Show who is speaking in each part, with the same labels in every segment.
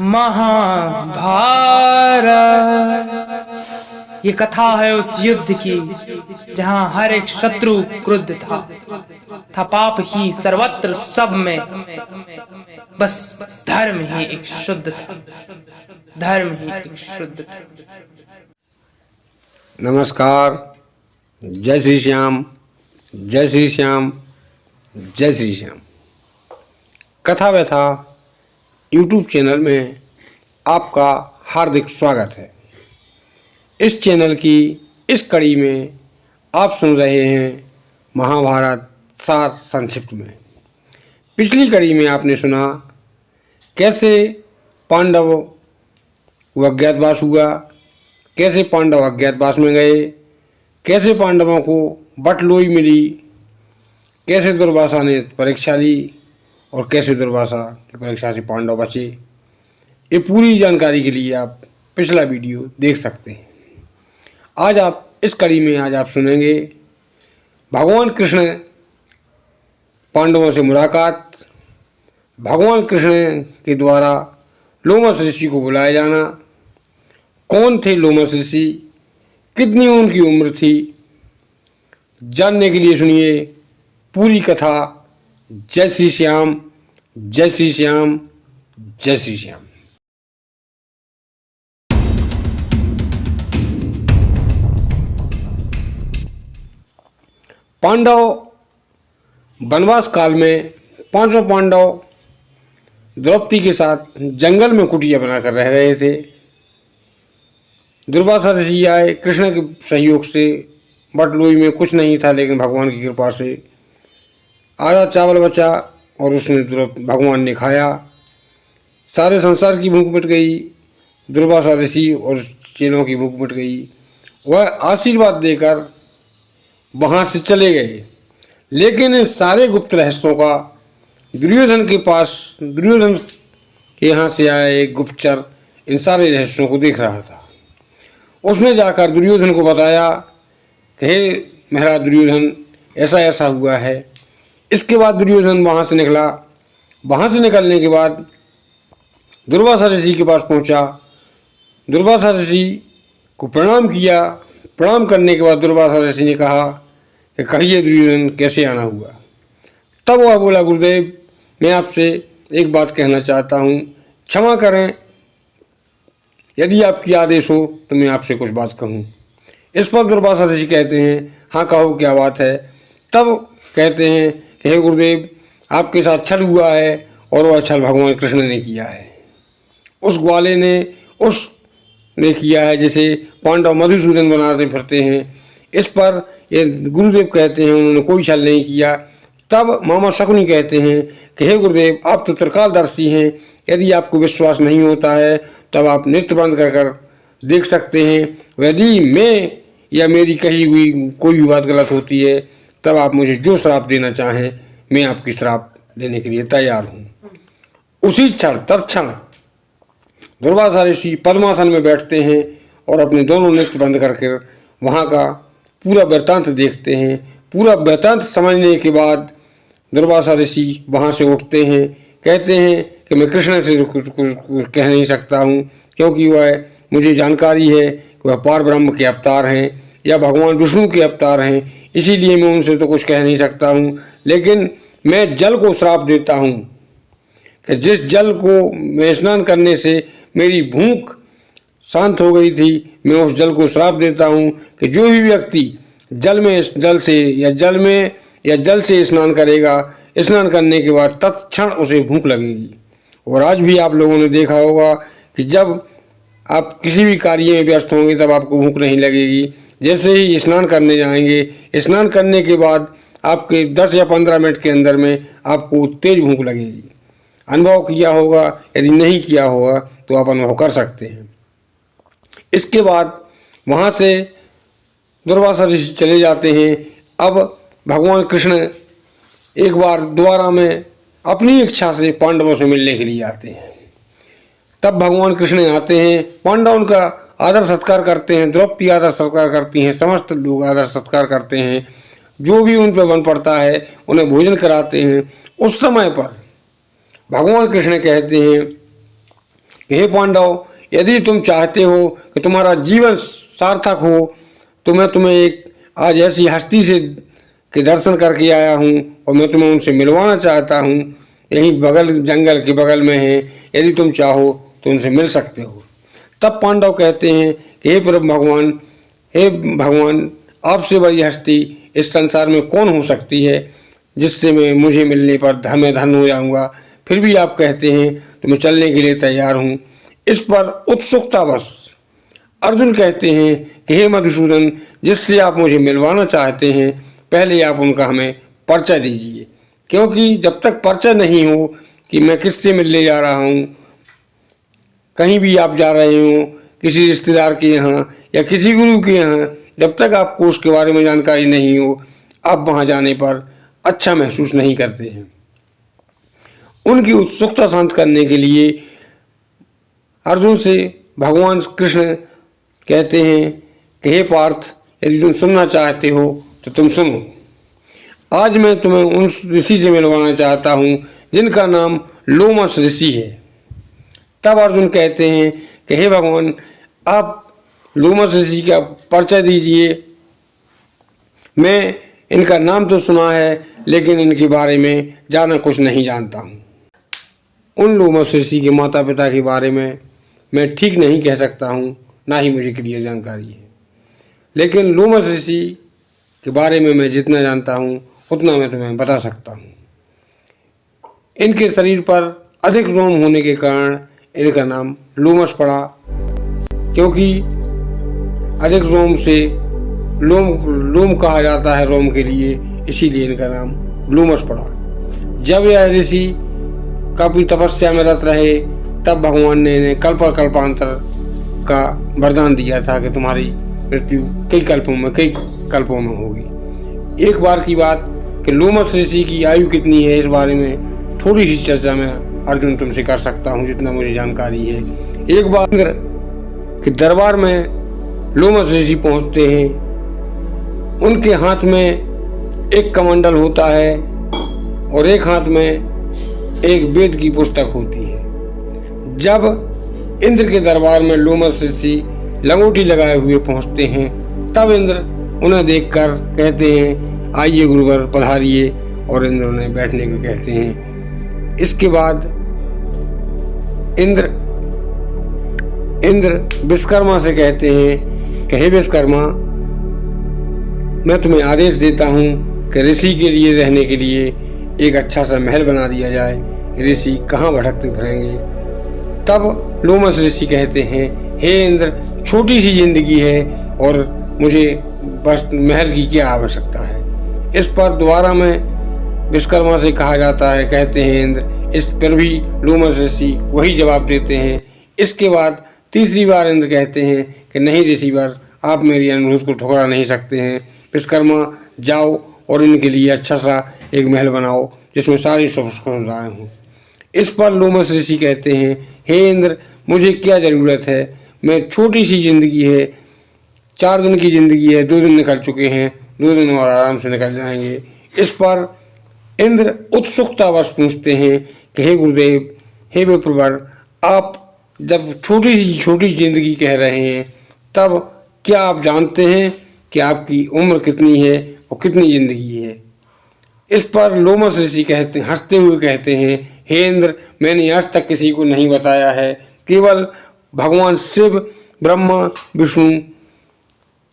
Speaker 1: महाभारत। ये कथा है उस युद्ध की जहां हर एक शत्रु क्रुद्ध था पाप ही सर्वत्र सब में, बस धर्म ही एक शुद्ध था, धर्म ही एक शुद्ध था।
Speaker 2: नमस्कार, जय श्री श्याम, जय श्री श्याम, जय श्री श्याम। कथा व्यथा यूट्यूब चैनल में आपका हार्दिक स्वागत है। इस चैनल की इस कड़ी में आप सुन रहे हैं महाभारत सार संक्षिप्त में। पिछली कड़ी में आपने सुना कैसे पांडव को अज्ञातवास हुआ, कैसे पांडव अज्ञातवास में गए, कैसे पांडवों को बटलोई मिली, कैसे दुर्वासा ने परीक्षा ली और कैसे दुर्वासा की परीक्षा से पांडव बचे। ये पूरी जानकारी के लिए आप पिछला वीडियो देख सकते हैं। आज आप इस कड़ी में आप सुनेंगे भगवान कृष्ण पांडवों से मुलाकात, भगवान कृष्ण के द्वारा लोमस ऋषि को बुलाया जाना, कौन थे लोमस ऋषि, कितनी उनकी उम्र थी, जानने के लिए सुनिए पूरी कथा। जय श्री श्याम, जय श्री श्याम, जय श्री श्याम। पांडव वनवास काल में पांचों पांडव द्रौपदी के साथ जंगल में कुटिया बनाकर रह रहे थे। दुर्वासा ऋषि आए कृष्ण के सहयोग से। बटलोई में कुछ नहीं था, लेकिन भगवान की कृपा से आधा चावल बचा और उसमें भगवान ने खाया। सारे संसार की भूख मिट गई, दुर्वासा ऋषि और चेलों की भूख मिट गई। वह आशीर्वाद देकर वहाँ से चले गए, लेकिन इन सारे गुप्त रहस्यों का दुर्योधन के पास, दुर्योधन के यहाँ से आया एक गुप्तचर इन सारे रहस्यों को देख रहा था। उसने जाकर दुर्योधन को बताया कि हे महाराज दुर्योधन, ऐसा ऐसा हुआ है। इसके बाद दुर्योधन वहाँ से निकला। वहाँ से निकलने के बाद दुर्वासा ऋषि के पास पहुँचा। दुर्वासा ऋषि को प्रणाम किया। प्रणाम करने के बाद दुर्वासा ऋषि ने कहा कि कहिए दुर्योधन, कैसे आना हुआ। तब वह बोला, गुरुदेव मैं आपसे एक बात कहना चाहता हूँ, क्षमा करें, यदि आपकी आदेश हो तो मैं आपसे कुछ बात कहूँ। इस पर दुर्वासा ऋषि कहते हैं, हाँ कहो क्या बात है। तब कहते हैं कि हे गुरुदेव, आपके साथ छल हुआ है और वह छल भगवान कृष्ण ने किया है। उस ग्वाले ने किया है जिसे पांडव मधुसूदन बनाते फिरते हैं। इस पर ये गुरुदेव कहते हैं उन्होंने कोई छल नहीं किया। तब मामा शकुनी कहते हैं कि हे गुरुदेव, आप तो त्रिकालदर्शी हैं, यदि आपको विश्वास नहीं होता है तब आप नेत्र बंद कर देख सकते हैं। यदि मैं या मेरी कही हुई कोई भी बात गलत होती है तब आप मुझे जो श्राप देना चाहें मैं आपकी श्राप देने के लिए तैयार हूँ। उसी क्षण तत्क्षण दुर्वासा ऋषि पद्मासन में बैठते हैं और अपने दोनों नेत्र बंद करके वहाँ का पूरा वृत्तांत देखते हैं। पूरा वृत्तांत समझने के बाद दुर्वासा ऋषि वहाँ से उठते हैं। कहते हैं कि मैं कृष्ण से कुछ कह नहीं सकता हूँ, क्योंकि वह मुझे जानकारी है कि वह पार ब्रह्म के अवतार हैं या भगवान विष्णु के अवतार हैं, इसीलिए मैं उनसे तो कुछ कह नहीं सकता हूँ। लेकिन मैं जल को श्राप देता हूँ कि जिस जल को मैं स्नान करने से मेरी भूख शांत हो गई थी, मैं उस जल को श्राप देता हूँ कि जो भी व्यक्ति जल से स्नान करेगा, स्नान करने के बाद तत्क्षण उसे भूख लगेगी। और आज भी आप लोगों ने देखा होगा कि जब आप किसी भी कार्य में व्यस्त होंगे तब आपको भूख नहीं लगेगी। जैसे ही स्नान करने जाएंगे, स्नान करने के बाद आपके 10 या 15 मिनट के अंदर में आपको तेज भूख लगेगी। अनुभव किया होगा, यदि नहीं किया होगा तो आप अनुभव कर सकते हैं। इसके बाद वहाँ से दुर्वासा ऋषि चले जाते हैं। अब भगवान कृष्ण एक बार दोबारा में अपनी इच्छा से पांडवों से मिलने के लिए आते हैं। तब भगवान कृष्ण आते हैं, पांडव उनका आदर सत्कार करते हैं, द्रौपदी आदर सत्कार करती हैं, समस्त लोग आदर सत्कार करते हैं। जो भी उन पर बन पड़ता है उन्हें भोजन कराते हैं। उस समय पर भगवान कृष्ण कहते हैं हे पांडव, यदि तुम चाहते हो कि तुम्हारा जीवन सार्थक हो तो मैं तुम्हें एक आज ऐसी हस्ती से के दर्शन करके आया हूँ और मैं तुम्हें उनसे मिलवाना चाहता हूँ। यही बगल जंगल के बगल में है, यदि तुम चाहो तो उनसे मिल सकते हो। तब पांडव कहते हैं कि हे प्रभु भगवान, हे भगवान, आपसे बड़ी हस्ती इस संसार में कौन हो सकती है जिससे मैं मुझे मिलने पर धन हो जाऊंगा। फिर भी आप कहते हैं तो मैं चलने के लिए तैयार हूँ। इस पर उत्सुकतावश अर्जुन कहते हैं कि हे मधुसूदन, जिससे आप मुझे मिलवाना चाहते हैं पहले आप उनका हमें परिचय दीजिए, क्योंकि जब तक परिचय नहीं हो कि मैं किससे मिलने जा रहा हूँ, कहीं भी आप जा रहे हो किसी रिश्तेदार के यहाँ या किसी गुरु के यहाँ, जब तक आपको उसके बारे में जानकारी नहीं हो आप वहाँ जाने पर अच्छा महसूस नहीं करते हैं। उनकी उत्सुकता शांत करने के लिए अर्जुन से भगवान कृष्ण कहते हैं कि हे पार्थ, यदि तुम सुनना चाहते हो तो तुम सुनो। आज मैं तुम्हें उन ऋषि से मिलवाना चाहता हूँ जिनका नाम लोमस ऋषि है। तब अर्जुन कहते हैं कि हे भगवान, आप लोमस ऋषि का परिचय दीजिए। मैं इनका नाम तो सुना है लेकिन इनके बारे में ज़्यादा कुछ नहीं जानता हूँ। उन लोमस ऋषि के माता पिता के बारे में मैं ठीक नहीं कह सकता हूँ, ना ही मुझे क्लियर जानकारी है, लेकिन लोमस ऋषि के बारे में मैं जितना जानता हूँ उतना मैं तुम्हें बता सकता हूँ। इनके शरीर पर अधिक रोम होने के कारण इनका नाम लोमस पड़ा, क्योंकि अधिक रोम से लोम कहा जाता है रोम के लिए, इसीलिए इनका नाम लोमस पड़ा। जब यह ऋषि काफी तपस्या में रत रहे तब भगवान ने इन्हें कल्पांतर का वरदान दिया था कि तुम्हारी मृत्यु कई कल्पों में होगी। एक बार की बात कि लोमस ऋषि की आयु कितनी है इस बारे में थोड़ी सी चर्चा मैं अर्जुन तुमसे कर सकता हूँ जितना मुझे जानकारी है। एक बार कि दरबार में लोमस ऋषि पहुँचते हैं, उनके हाथ में एक कमंडल होता है और एक हाथ में एक वेद की पुस्तक होती है। जब इंद्र के दरबार में लोमस ऋषि लंगोटी लगाए हुए पहुंचते हैं तब इंद्र उन्हें देखकर कहते हैं आइए गुरुवर पधारिए, और इंद्र उन्हें बैठने को कहते हैं। इसके बाद इंद्र विश्वकर्मा से कहते हैं कि हे विश्वकर्मा, मैं तुम्हें आदेश देता हूँ कि ऋषि के लिए रहने के लिए एक अच्छा सा महल बना दिया जाए, ऋषि कहाँ भटकते फिरेंगे। तब लोमस ऋषि कहते हैं हे इंद्र, छोटी सी जिंदगी है और मुझे बस महल की क्या आवश्यकता है। इस पर दोबारा में विश्वकर्मा से कहा जाता है, कहते हैं इंद्र। इस पर भी लोमस ऋषि वही जवाब देते हैं। इसके बाद तीसरी बार इंद्र कहते हैं कि नहीं ऋषिवर, आप मेरी अनुरोध को ठुकरा नहीं सकते हैं। विश्वकर्मा जाओ और इनके लिए अच्छा सा एक महल बनाओ जिसमें सारी सुख सुविधाएं हों। इस पर लोमस ऋषि कहते हैं हे इंद्र, मुझे क्या ज़रूरत है, मैं छोटी सी जिंदगी है, 4 दिन की जिंदगी है, 2 दिन निकल चुके हैं, 2 दिन और आराम से निकल जाएंगे। इस पर इंद्र उत्सुकतावश पूछते हैं कि हे गुरुदेव, हे विप्रवर, आप जब छोटी जिंदगी कह रहे हैं तब क्या आप जानते हैं कि आपकी उम्र कितनी है और कितनी जिंदगी है। इस पर लोमस ऋषि कहते हंसते हुए कहते हैं हे इंद्र, मैंने आज तक किसी को नहीं बताया है, केवल भगवान शिव, ब्रह्मा, विष्णु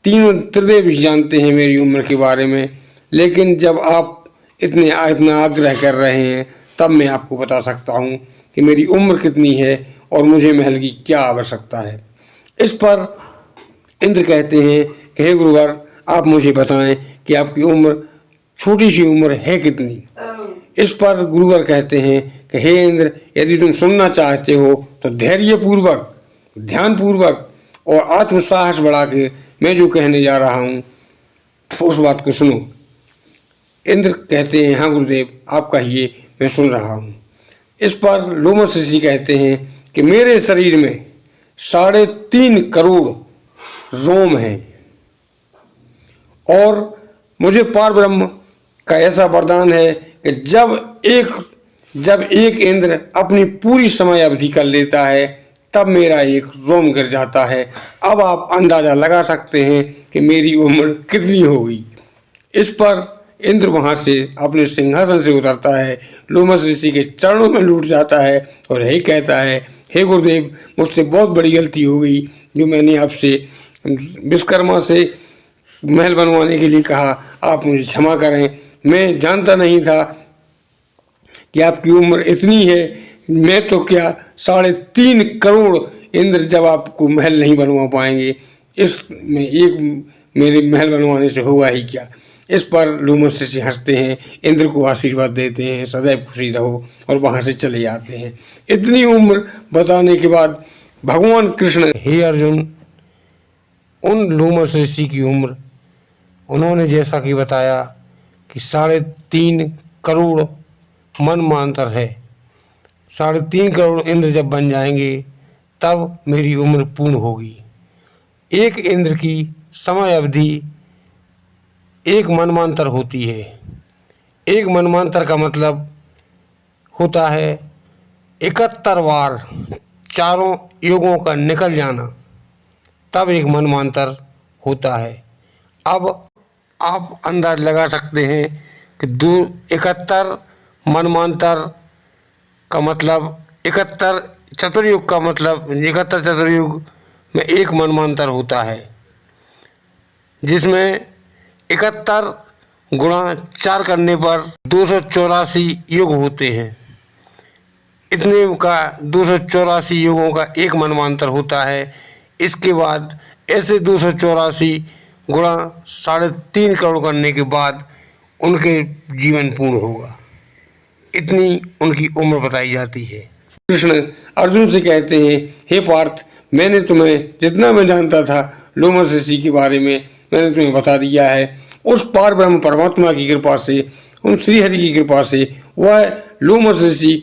Speaker 2: तीनों त्रिदेव जानते हैं मेरी उम्र के बारे में, लेकिन जब आप इतना आग्रह कर रहे हैं तब मैं आपको बता सकता हूँ कि मेरी उम्र कितनी है और मुझे महल की क्या आवश्यकता है। इस पर इंद्र कहते हैं कि हे गुरुवर, आप मुझे बताएं कि आपकी उम्र, छोटी सी उम्र है कितनी। इस पर गुरुवर कहते हैं कि हे इंद्र, यदि तुम सुनना चाहते हो तो धैर्यपूर्वक, ध्यानपूर्वक और आत्मसाहस बढ़ा के मैं जो कहने जा रहा हूँ उस बात को सुनो। इंद्र कहते हैं हाँ गुरुदेव, आप कहिए, मैं सुन रहा हूँ। इस पर लोमस ऋषि कहते हैं कि मेरे शरीर में 3.5 करोड़ रोम हैं और मुझे पार ब्रह्म का ऐसा वरदान है कि जब एक इंद्र अपनी पूरी समय अवधि कर लेता है तब मेरा एक रोम गिर जाता है। अब आप अंदाजा लगा सकते हैं कि मेरी उम्र कितनी होगी। इस पर इंद्र वहां से अपने सिंहासन से उतरता है, लोमस ऋषि के चरणों में लूट जाता है और यही कहता है, हे गुरुदेव, मुझसे बहुत बड़ी गलती हो गई जो मैंने आपसे विश्वकर्मा से महल बनवाने के लिए कहा। आप मुझे क्षमा करें। मैं जानता नहीं था कि आपकी उम्र इतनी है। मैं तो क्या 3.5 करोड़ इंद्र जब आपको महल नहीं बनवा पाएंगे, इसमें एक मेरे महल बनवाने से होगा ही क्या। इस पर लोमस ऋषि हंसते हैं, इंद्र को आशीर्वाद देते हैं, सदैव खुशी रहो, और वहां से चले जाते हैं। इतनी उम्र बताने के बाद भगवान कृष्ण, हे अर्जुन, उन लोमस ऋषि की उम्र उन्होंने जैसा कि बताया कि 3.5 करोड़ मनमांतर है। 3.5 करोड़ इंद्र जब बन जाएंगे तब मेरी उम्र पूर्ण होगी। एक इंद्र की समय अवधि 1 मनमांतर होती है। 1 मनमांतर का मतलब होता है 71 बार चारों युगों का निकल जाना, तब 1 मनमांतर होता है। अब आप अंदाज लगा सकते हैं कि 71 मनमांतर का मतलब 71 चतुर्युग का मतलब 71 चतुर्युग में 1 मनमांतर होता है, जिसमें 71 गुणा 4 करने पर 284 युग होते हैं। इतने का 284 युगों का 1 मनमांतर होता है। इसके बाद ऐसे 284 गुणा 3.5 करोड़ करने के बाद उनके जीवन पूर्ण होगा। इतनी उनकी उम्र बताई जाती है। कृष्ण अर्जुन से कहते हैं, हे पार्थ, मैंने तुम्हें जितना मैं जानता था लोमस ऋषि के बारे में मैंने तुम्हें बता दिया है। उस पार ब्रह्म परमात्मा की कृपा से, उन श्रीहरि की कृपा से वह लोमस ऋषि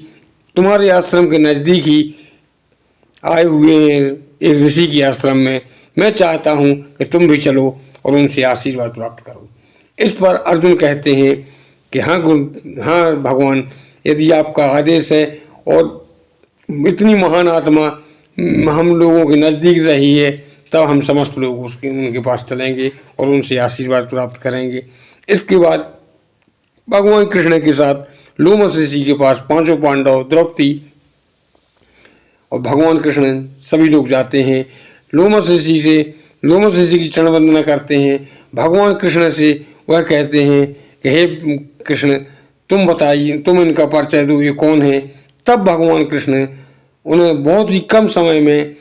Speaker 2: तुम्हारे आश्रम के नज़दीक ही आए हुए हैं, एक ऋषि के आश्रम में। मैं चाहता हूँ कि तुम भी चलो और उनसे आशीर्वाद प्राप्त करो। इस पर अर्जुन कहते हैं कि हाँ भगवान, यदि आपका आदेश है और इतनी महान आत्मा हम लोगों के नज़दीक रही है, तब हम समस्त लोग उनके पास चलेंगे और उनसे आशीर्वाद प्राप्त करेंगे। इसके बाद भगवान कृष्ण के साथ लोमस ऋषि के पास 5 पांडव, द्रौपदी और भगवान कृष्ण सभी लोग जाते हैं। लोमस ऋषि की चरण वंदना करते हैं। भगवान कृष्ण से वह कहते हैं कि हे कृष्ण, तुम बताइए, तुम इनका परिचय दो, ये कौन है। तब भगवान कृष्ण उन्हें बहुत ही कम समय में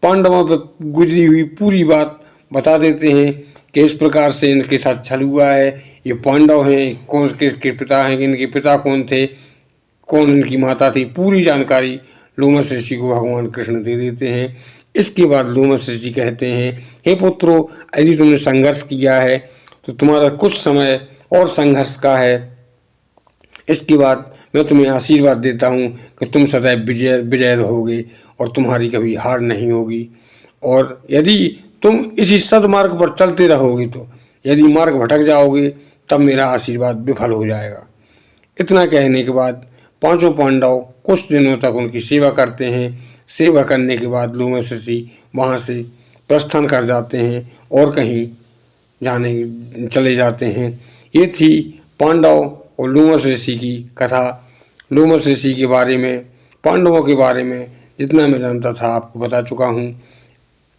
Speaker 2: पांडवों पर गुजरी हुई पूरी बात बता देते हैं कि इस प्रकार से इनके साथ छल हुआ है, ये पांडव हैं, कौन किसके पिता हैं, इनके पिता कौन थे, कौन इनकी माता थी। पूरी जानकारी लोमस ऋषि को भगवान कृष्ण दे देते हैं। इसके बाद लोमस ऋषि कहते हैं, हे पुत्रों, यदि तुमने संघर्ष किया है तो तुम्हारा कुछ समय और संघर्ष का है। इसके बाद मैं तुम्हें आशीर्वाद देता हूँ कि तुम सदैव विजय रहोगे और तुम्हारी कभी हार नहीं होगी। और यदि तुम इसी सदमार्ग पर चलते रहोगे तो यदि मार्ग भटक जाओगे तब मेरा आशीर्वाद विफल हो जाएगा। इतना कहने के बाद 5 पांडव कुछ दिनों तक उनकी सेवा करते हैं। सेवा करने के बाद लोमस ऋषि वहाँ से प्रस्थान कर जाते हैं और कहीं चले जाते हैं। ये थी पांडव और लोमस ऋषि की कथा। लोमस ऋषि के बारे में, पांडवों के बारे में जितना मैं जानता था आपको बता चुका हूँ।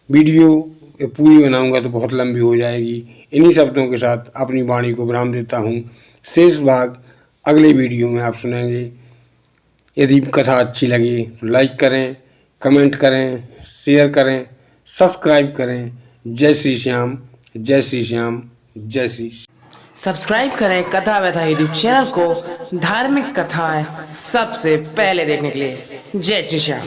Speaker 2: वीडियो पूरी बनाऊंगा तो बहुत लंबी हो जाएगी। इन्हीं शब्दों के साथ अपनी वाणी को विराम देता हूँ। शेष भाग अगले वीडियो में आप सुनेंगे। यदि कथा अच्छी लगी तो लाइक करें, कमेंट करें, शेयर करें, सब्सक्राइब करें। जय श्री श्याम, जय श्री श्याम, जय श्री।
Speaker 1: सब्सक्राइब करें कथा व्यथा यूट्यूब चैनल को धार्मिक कथाएं सबसे पहले देखने के लिए। जय श्री श्याम।